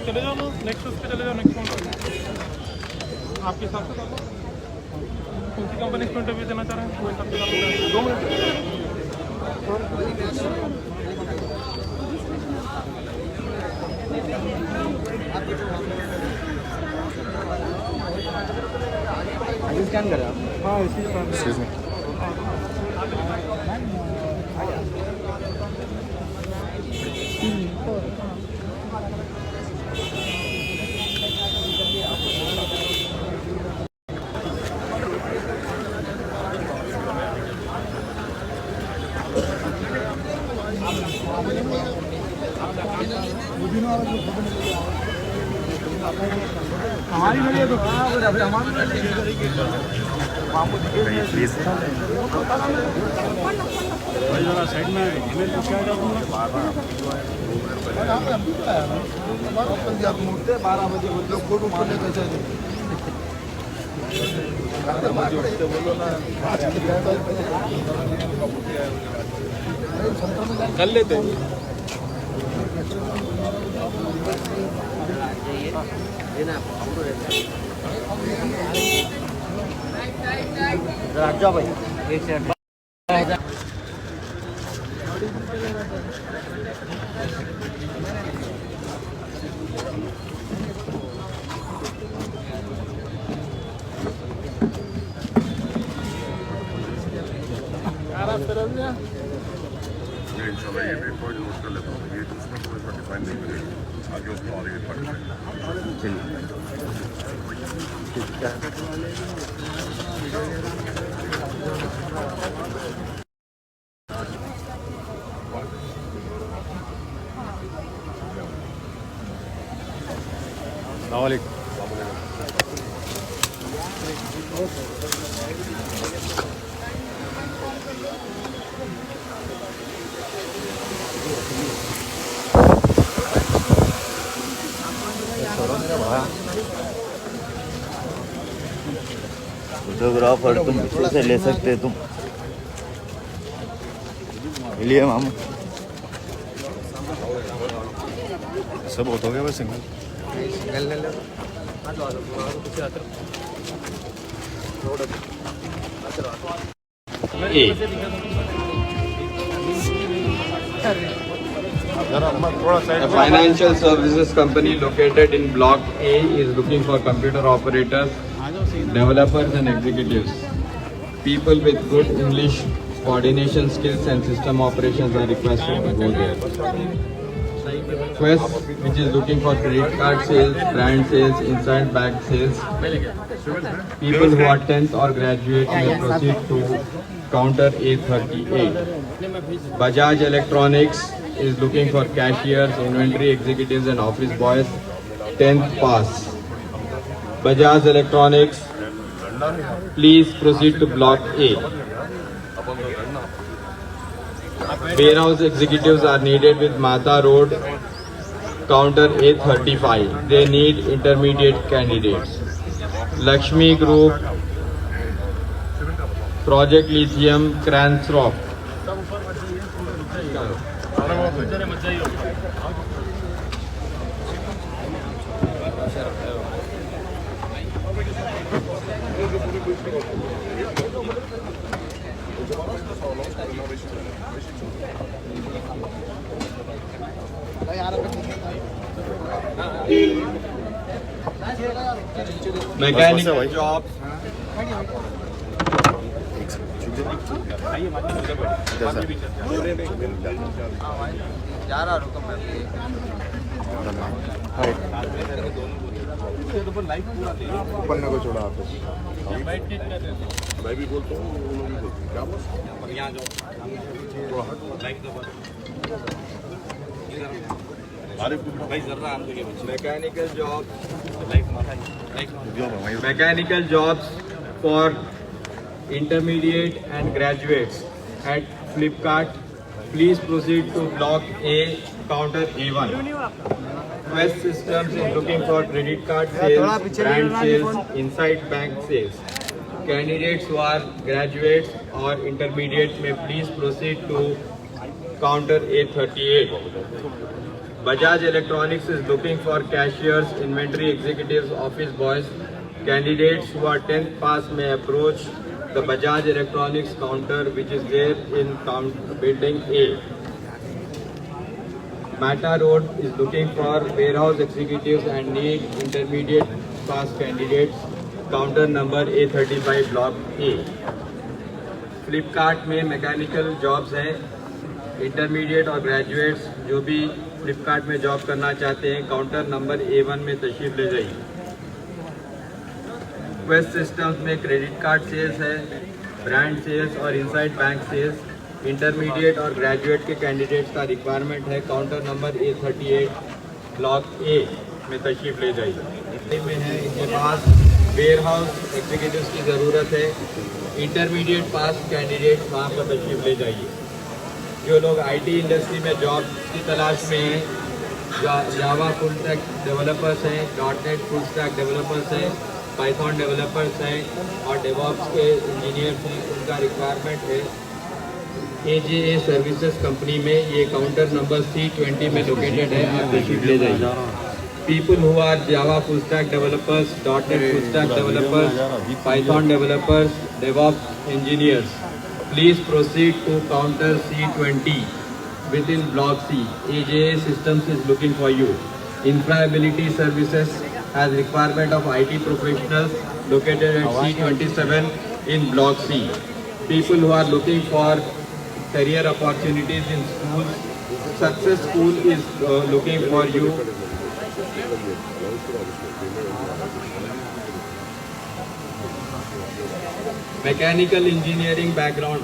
चले जाओ ना, नेक्स्ट उस पे चले जाओ, नेक्स्ट आपके हिसाब से कौन सी कंपनी इसको इंटरव्यू देना चाह रहे हैं वो हिसाब से 2 मिनट। स्कैन करें आप? हाँ इसी हमारी मेरी तो प्लीज साइड में ईमेल पूछ के आ जाओ। 12 बजे फोटो मारने का चाहिए कर लेते हैं। जाओ भाई एक सेकंड। इंशाल्लाह ये भी कोई नोट कर लेता हूँ, ये उसमें कोई सा डिफाइन नहीं करेगी आगे उसको आगे पढ़ फोटोग्राफर तुम पीछे से ले सकते तुम लिए मामू सब होता गया बस single A financial services company located in Block A is looking for computer operators, developers and executives. People with good English coordination skills and system operations are requested to go there. Quest, which is looking for credit card sales, brand sales, inside bag sales. People who are 10th or graduate may proceed to counter A38. Bajaj Electronics is looking for cashiers, inventory executives and office boys, 10th pass. Bajaj Electronics, please proceed to Block A. Warehouse executives are needed with Mata Road, counter A35. They need intermediate candidates. Lakshmi Group, Project Lithium, Cransrock. Mechanic jobs. पन्ना को छोड़ा आप मैं भी बोलता हूँ वो लोग भी बोलते हैं क्या बस Mechanical jobs for intermediate and graduates at Flipkart. Please proceed to block A, counter A1. Quest Systems is looking for credit card sales, brand sales, inside bank sales. Candidates who are graduates or intermediate may please proceed to counter A38. Bajaj Electronics is looking for cashiers, inventory executives, office boys. Candidates who are 10th pass may approach the Bajaj Electronics counter which is there in building A. Mata Road is looking for warehouse executives and need intermediate pass candidates. Counter number A35 block A. Flipkart में mechanical jobs हैं, intermediate और graduates जो भी फ्लिपकार्ट में job करना चाहते हैं counter number A1 में तशरीफ ले जाइए। क्वेस्ट सिस्टम्स में क्रेडिट कार्ड सेल्स है, ब्रांड सेल्स और इनसाइड बैंक सेल्स। इंटरमीडिएट और ग्रेजुएट के कैंडिडेट्स का रिक्वायरमेंट है। Counter number A38 block A में तशरीफ ले जाइए। में है इनके पास वेयर हाउस एग्जीक्यूटिव्स की ज़रूरत है। इंटरमीडिएट पास कैंडिडेट वहाँ पर तशरीफ ले जाइए। जो लोग आईटी इंडस्ट्री में जॉब की तलाश में हैं, जावा फुल स्टैक डेवलपर्स हैं, .NET फुल स्टैक डेवलपर्स हैं, पाइथन डेवलपर्स हैं और डेवॉप्स के इंजीनियर्स हैं, उनका रिक्वायरमेंट है। AJA सर्विसेज कंपनी में ये काउंटर नंबर C20 में लोकेटेड है, आप तशरीफ ले जाइए। People who are Java full stack developers, .NET full stack developers, Python developers, DevOps engineers, please proceed to counter C20 within block C. AJA Systems is looking for you. Infra-ability services has requirement of IT professionals located at C27 in block C. People who are looking for career opportunities in schools, Success School is looking for you. Mechanical engineering background.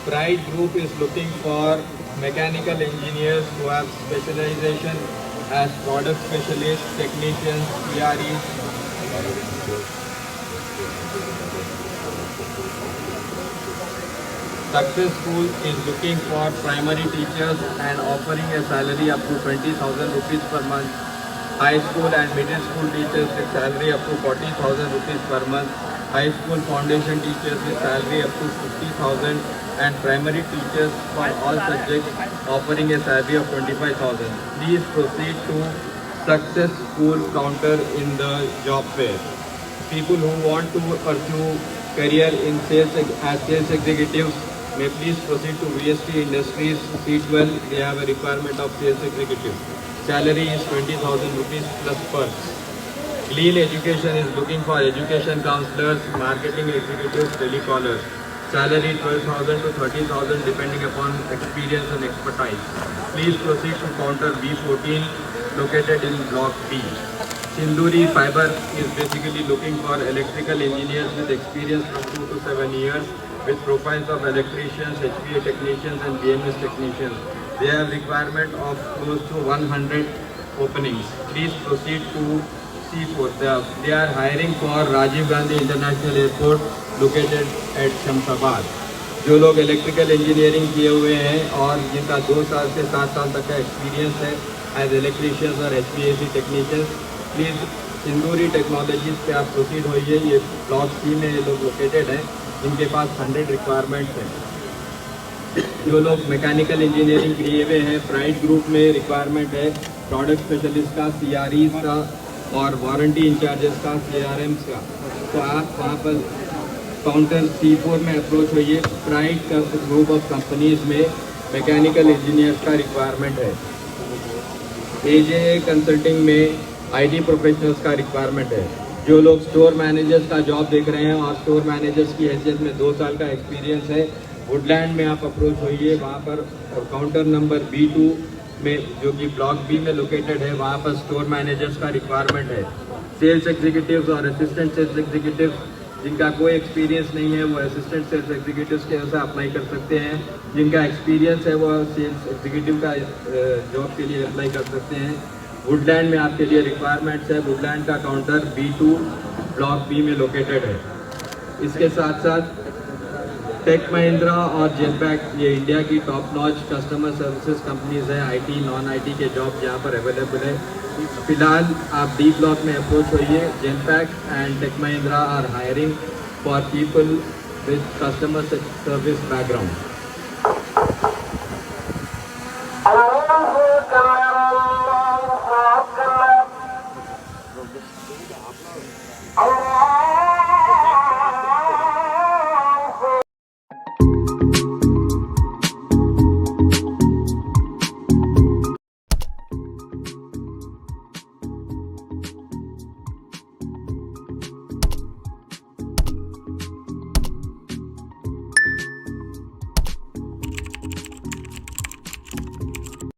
Pride Group is looking for mechanical engineers who have specialization as product specialists, technicians, PREs. Success School is looking for primary teachers and offering a salary up to 20,000 rupees per month. High school and middle school teachers with salary up to 40,000 rupees per month. High school foundation teachers with salary up to 50,000 and primary teachers for all subjects offering a salary of 25,000. Please proceed to Success School counter in the job fair. People who want to pursue career in sales as sales executives may please proceed to VST Industries C12. They have a requirement of sales executive. Salary is 20,000 rupees plus perks. Glean Education is looking for education counselors, marketing executives, telecallers. Salary 12,000 to 30,000 depending upon experience and expertise. Please proceed to counter B14 located in block B. Sinduri Fiber is basically looking for electrical engineers with experience from 2 to 7 years with profiles of electricians, HVA technicians and BMS technicians. They have requirement of close to 100 openings. Please proceed to C4. They are hiring for Rajiv Gandhi International Airport located at Shamsabad. जो लोग electrical engineering किए हुए हैं और जिनका 2 साल से 7 साल तक का एक्सपीरियंस है एज इलेक्ट्रीशियंस और HVAC टेक्नीशियंस, प्लीज़ सिंदूरी टेक्नोलॉजीज पे आप प्रोसीड होइए। ये ब्लॉक सी में ये लोग लोकेटेड हैं, इनके पास 100 रिक्वायरमेंट्स हैं। जो लोग मैकेनिकल इंजीनियरिंग किए हुए हैं, प्राइड ग्रुप में रिक्वायरमेंट है प्रोडक्ट स्पेशलिस्ट का, CREs का और वारंटी इंचार्जेस का, CRMs का। तो आप वहाँ पर काउंटर C4 में अप्रोच होइए। प्राइड का ग्रुप ऑफ कंपनीज में मैकेनिकल इंजीनियर्स का रिक्वायरमेंट है। AJA कंसल्टिंग में IT प्रोफेशनल्स का रिक्वायरमेंट है। जो लोग स्टोर मैनेजर्स का जॉब देख रहे हैं और स्टोर मैनेजर्स की हैसियत में 2 साल का एक्सपीरियंस है, वुडलैंड में आप अप्रोच होइए। वहाँ पर काउंटर नंबर B2 में जो कि ब्लॉक B में लोकेटेड है, वहाँ पर स्टोर मैनेजर्स का रिक्वायरमेंट है। सेल्स एग्जीक्यूटिव्स और असिस्टेंट सेल्स एग्जीक्यूटिव जिनका कोई एक्सपीरियंस नहीं है वो असिस्टेंट सेल्स एग्जीक्यूटिव के से अप्लाई कर सकते हैं। जिनका एक्सपीरियंस है वो सेल्स एग्जीक्यूटिव का जॉब के लिए अप्लाई कर सकते हैं। वुडलैंड में आपके लिए रिक्वायरमेंट्स है। वुडलैंड का काउंटर B2 ब्लॉक B में लोकेटेड है। इसके साथ साथ टेक महिंद्रा और जेनपैक ये इंडिया की top notch customer services companies हैं। IT नॉन IT के जॉब यहाँ पर अवेलेबल है। फिलहाल आप D ब्लॉक में अप्रोच होइए। Genpact and Tech Mahindra are hiring for people with customer service background.